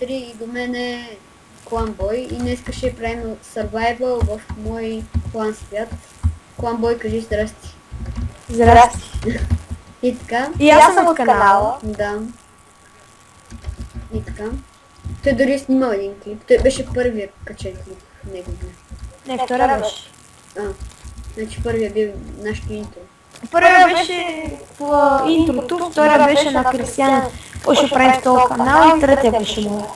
3 и до мен е Кланбой и днес ще правим survival в мой клан свят. Кланбой, кажи здрасти. Здрасти. И така, И аз съм от канала. да. И така. Той дори е снимал един клип. Той беше първият качен клип в неговия. Не, втора беше. Значи първият бил нашето интро. Първия беше по интрото, втория беше на Кристиян, който ще правим в този канал и третия беше моя.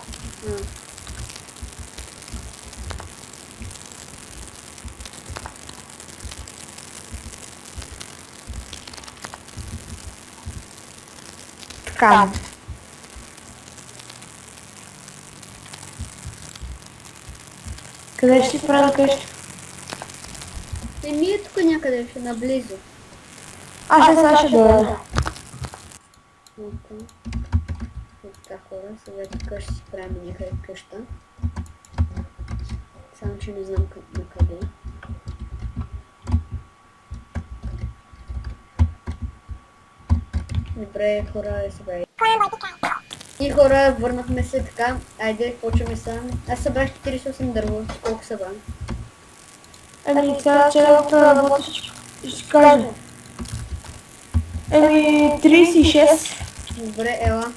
Така. Къде ще си правя къща? Еми е тук някъде, ще наблизо. Аз ще дойда. Така хора, сега тук ще си правим някъде къща. Само че не знам на къде. Добре, хора, сега. И хора, върнахме се така. Айде, почваме сега. Аз събрах 48 дърво. Колко събрах? Еми, цялата работа ще кажа. Еми, 36. Добре, ела.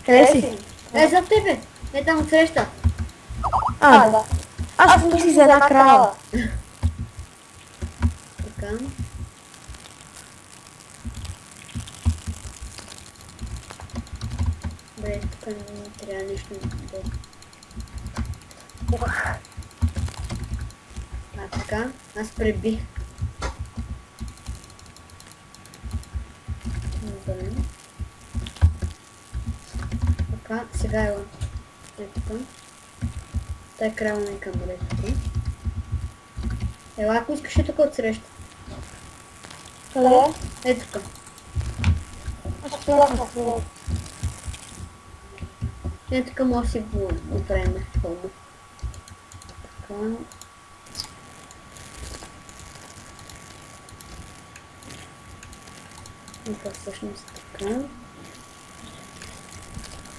Къде си? Зад тебе! Е там отсреща. Да. Аз помислих за една крава. Така. Добре, тук не трябва нещо да... така, аз пребих. Добре. Така, сега ела. Така. Тая крава не е към тук. Ела, ако искаш е тук отсреща. Къде? Ето тук. Аз пилах на хвилин. Ето тук може да си го направим пълно. Така. И това всъщност така.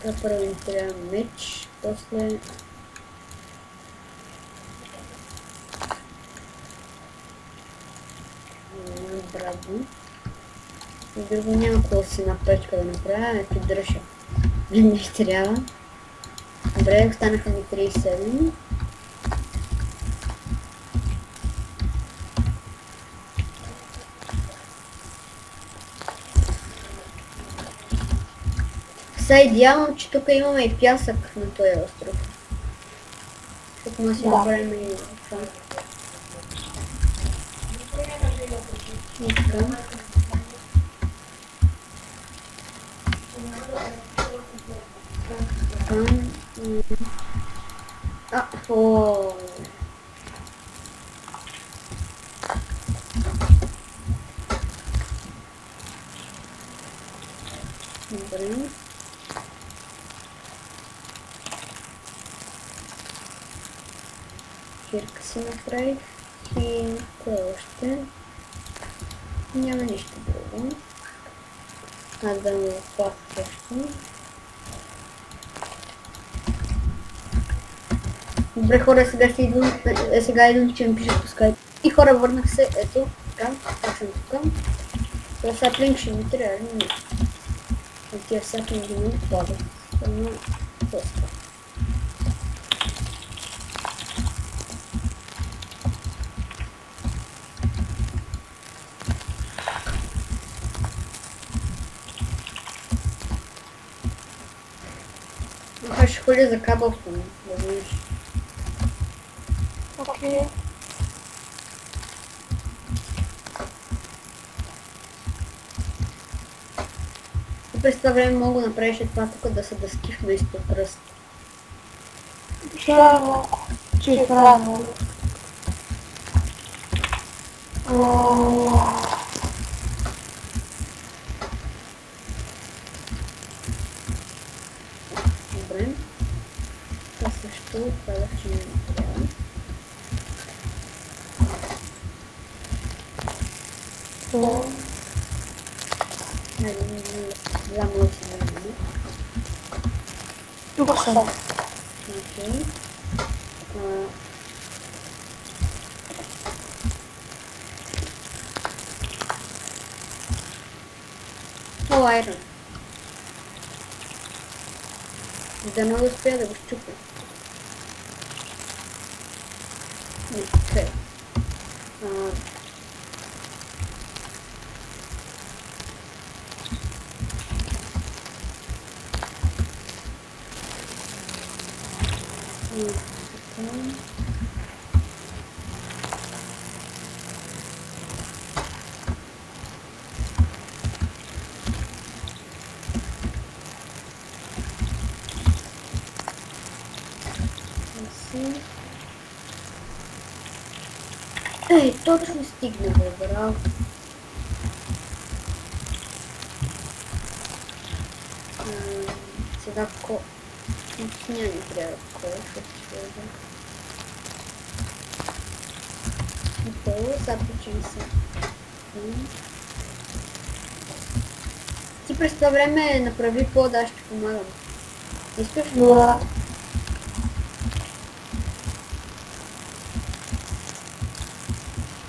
Така първо ни трябва меч, после... Браво. И друго няма какво си на печка да направя, ето дръжа. Не трябва. Добре, останаха ми 37. Сега идеално, че тук имаме и пясък на този остров. Защото може да си направим и това. И така. Добре. Кирка си направих и кое още? Няма нищо друго. Да му плата също. Добре хора, сега идвам, че ми пише по скайп. И хора, върнах се, ето, така, аз съм тук. Това саплинг ще ми трябва, не. И тия саплинги ми падат. Само просто. Аз ще ходя за кабелстон, да видиш. Окей. И през това време мога да направиш това тук да са дъски вместо пръст. Шаво. Че е правилно. Добре. Това също казах, че не трябва. Тук съм. Окей. О, айрон. Да не успея да го щупя. Окей. Ей, точно стигна, бе, браво. Сега няма ни трябва кола, защото ще да... Готово, започвам се. Ти през това време направи по-да, аз ще помагам. Искаш? Да.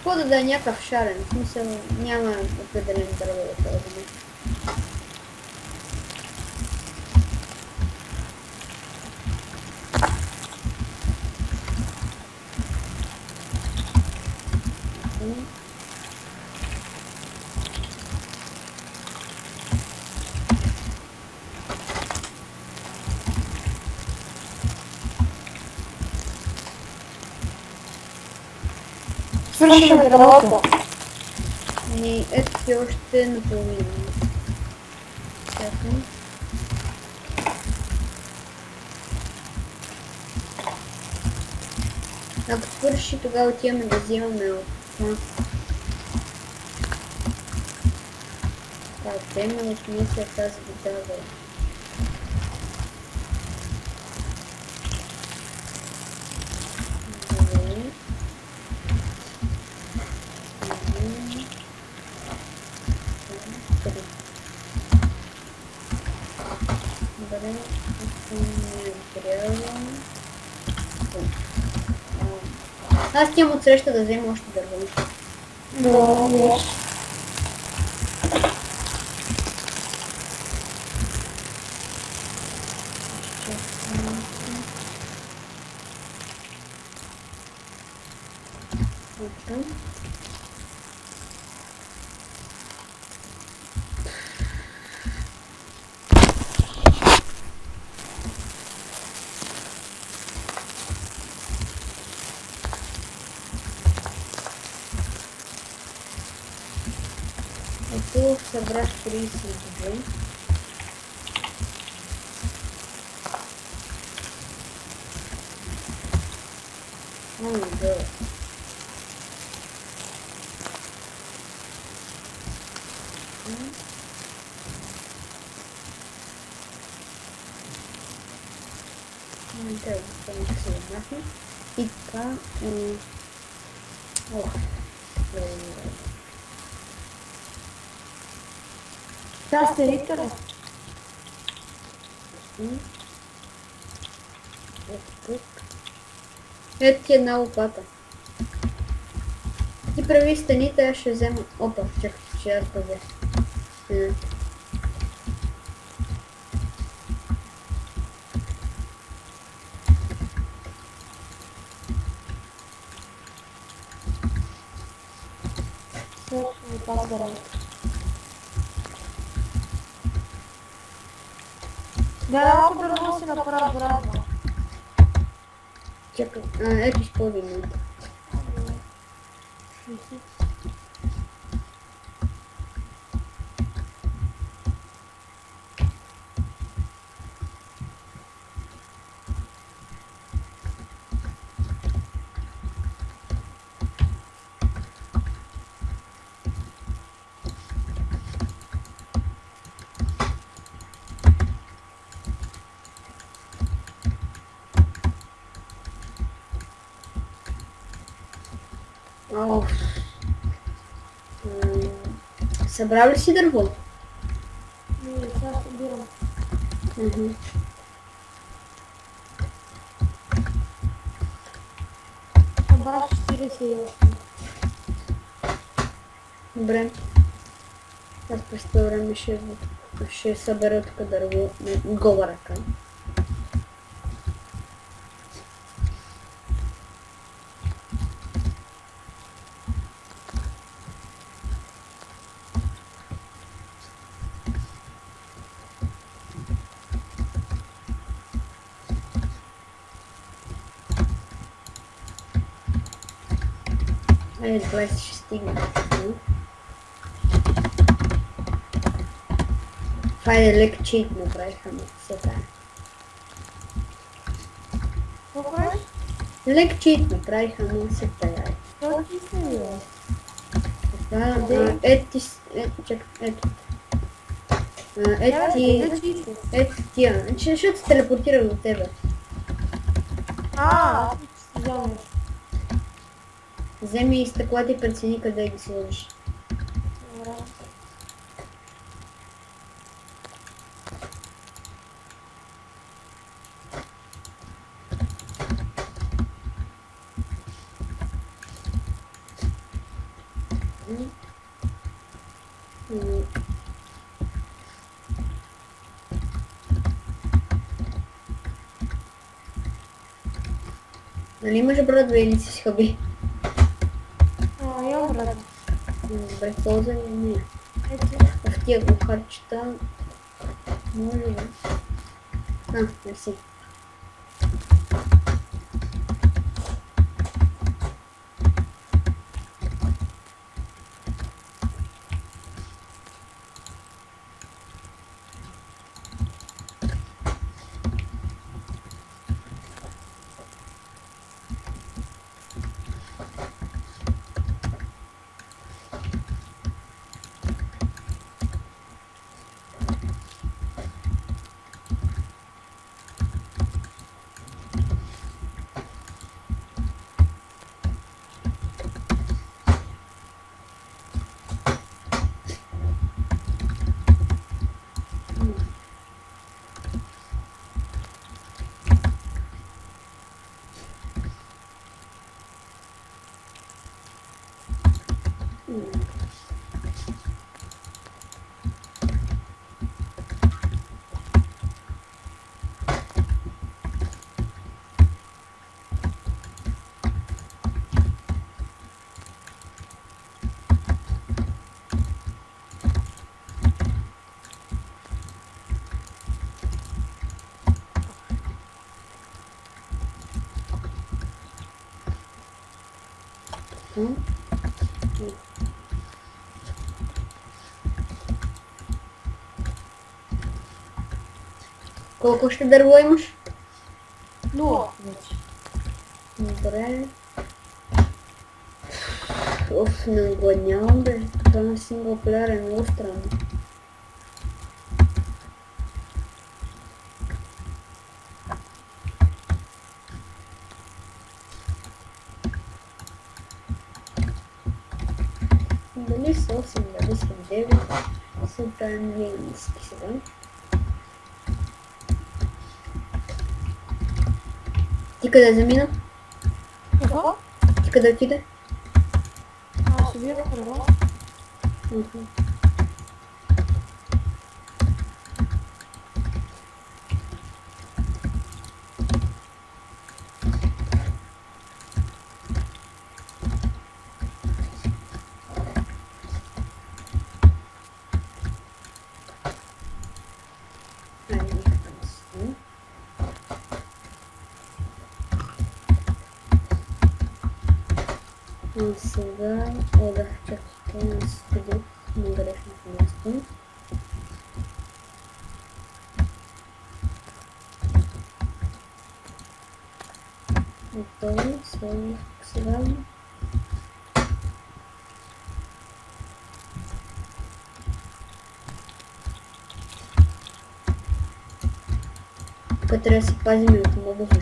Пода да е някакъв шарен, в смисъл няма определен дърво да ползваме. Свършим работа. И ето ти още наполовина. Чакай. Ако свърши, тогава отиваме да взимаме от... Това тема от мисля тази гитара. Добре, аз тям отсреща да взема още дърво. Да, Ето събрах 32. Да. И така. Това сте ритъра. Ето ти една лопата. Ти прави стените, аз ще взема... Опа, чакай, ще аз правя. Да, малко дърво си направя брадва. Чакай, ето използвай минута. Събрал ли си дърво? Не, сега събирам. набрах 48. Добре. Аз през това време ще събера тук дърво на гола ръка. Айде, 20 ще стигне. Хайде, лек чит направиха ми все тая. Какво правиш? Лек чит направиха ми все тая. Какво ти се бе? Това, ето. Ето тия. Ще се телепортирам до тебе. Аз ти си взел нещо. Вземи стъклата и прецени къде ги сложиш. Добре. Нали имаш брат, или си схъби? Имам брат. Добре, полза ли не? Ето. В тия глухарчета... Може ли? Мерси. Колко ще дърво имаш? 0 вече. Добре. Оф, не огладнявам бе. Това на синглплеер е много странно. Дали са 8, дали са 9. Се правим ниски сега. Ти къде замина? Какво? Ти къде отиде? Аз ще бия първо. Сега да чакайте на студио на грешното място. Готови, сега. Тук трябва да си пазим и от мобове.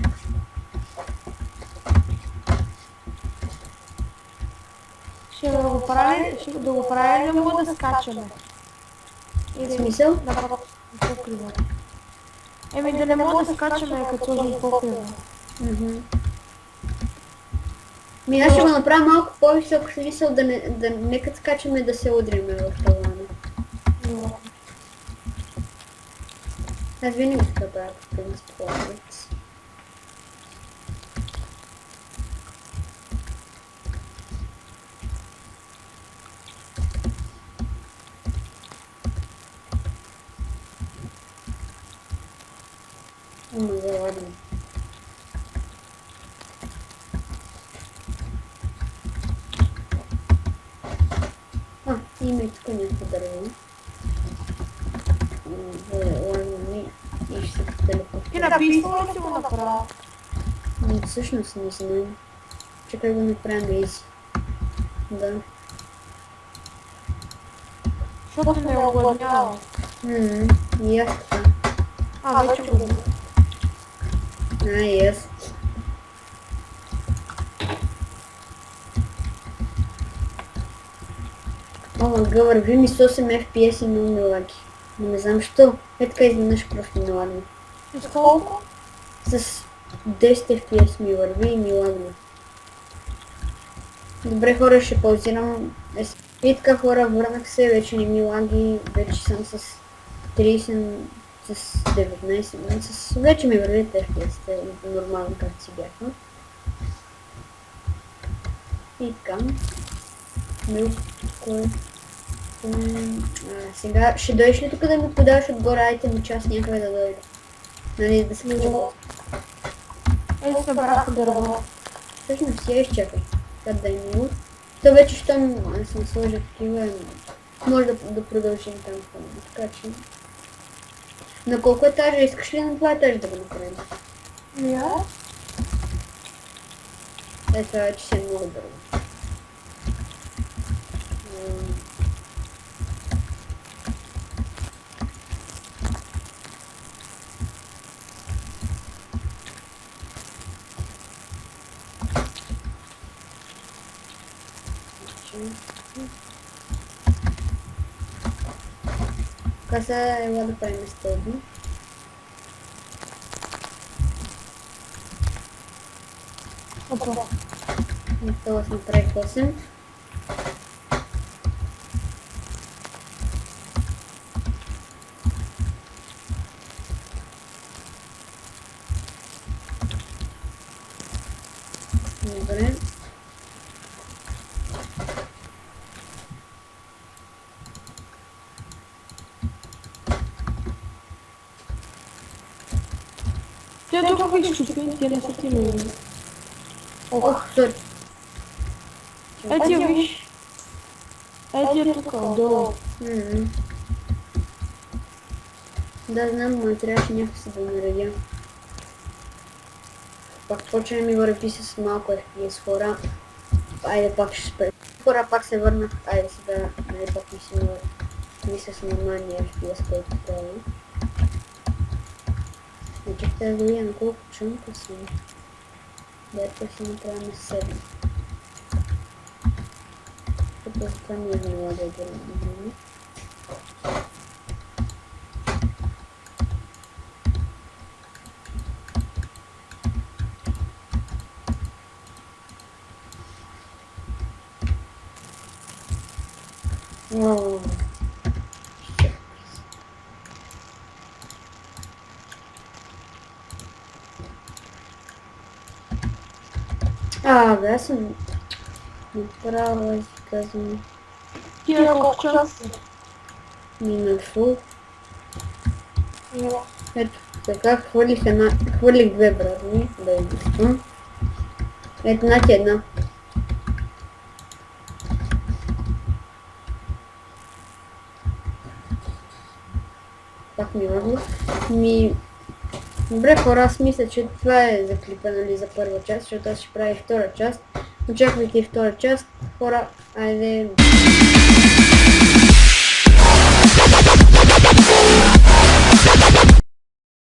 Ще да го правим, да мога да скачаме. В смисъл? Да правим покрива. Еми да не мога да скачаме, като сложим покрива. Аз ще го направя малко по-висок смисъл, да не като скачаме да се удриме в тавана. Аз винаги така правя по принцип плавец. Ладно. Има и тук някакво дърво. Ладно, и ще се телепортира. И написано ли си го направя? Всъщност не знам. Чакай го направим изи. Да. Защото не огладнява. И аз така. Вече го видя. И аз. Га, върви ми с 8 FPS и много ми лаги. Но не знам що. Така изведнъж просто ми лаги. С колко? С 10 FPS ми върви и ми лаги. Добре, хора, ще паузирам. И така, хора, върнах се, вече не ми лаги, вече съм с 30, с 19, вече ми върви FPS-те, нормално както си бяха. И така. Сега ще дойдеш ли тук да ми подаваш отгоре айтем част някъде да дойде? Нали, да се подава. Ето събрах дърво. Всъщност я изчакай. Как да е минут. То вече, щом съм сложил такива, може да продължим там. Така че... На колко етажа искаш ли на това етаж да го направим? Ето, вече си е много дърво. Casa ела да правим стълби. Опа. И това сме прави 8. Добре. Те тук ги щупи, те не са ти мили. Ох, сори. Ето я виж. Ето я тук, отдолу. Да, знам, но трябваше някакси да наредя. Пак почва ми върви с малко FPS хора. Айде пак ще спре. Хора пак се върнах. Айде сега, айде пак ми си мисля с нормалния FPS, който прави. Чакайте да видя на колко чунка си. Дайте си направим 7. Като това ми е много да играм. Бе, аз съм направила, си казвам, Ти на колко часа? на фул. Ето, така хвърлих две бразни, да изисквам. Ето, нати една. Пак ми лагва. Добре, хора, аз мисля, че това е за клипа, нали, за първа част, защото аз ще правя втора част. Очаквайте и втора част. Хора, айде...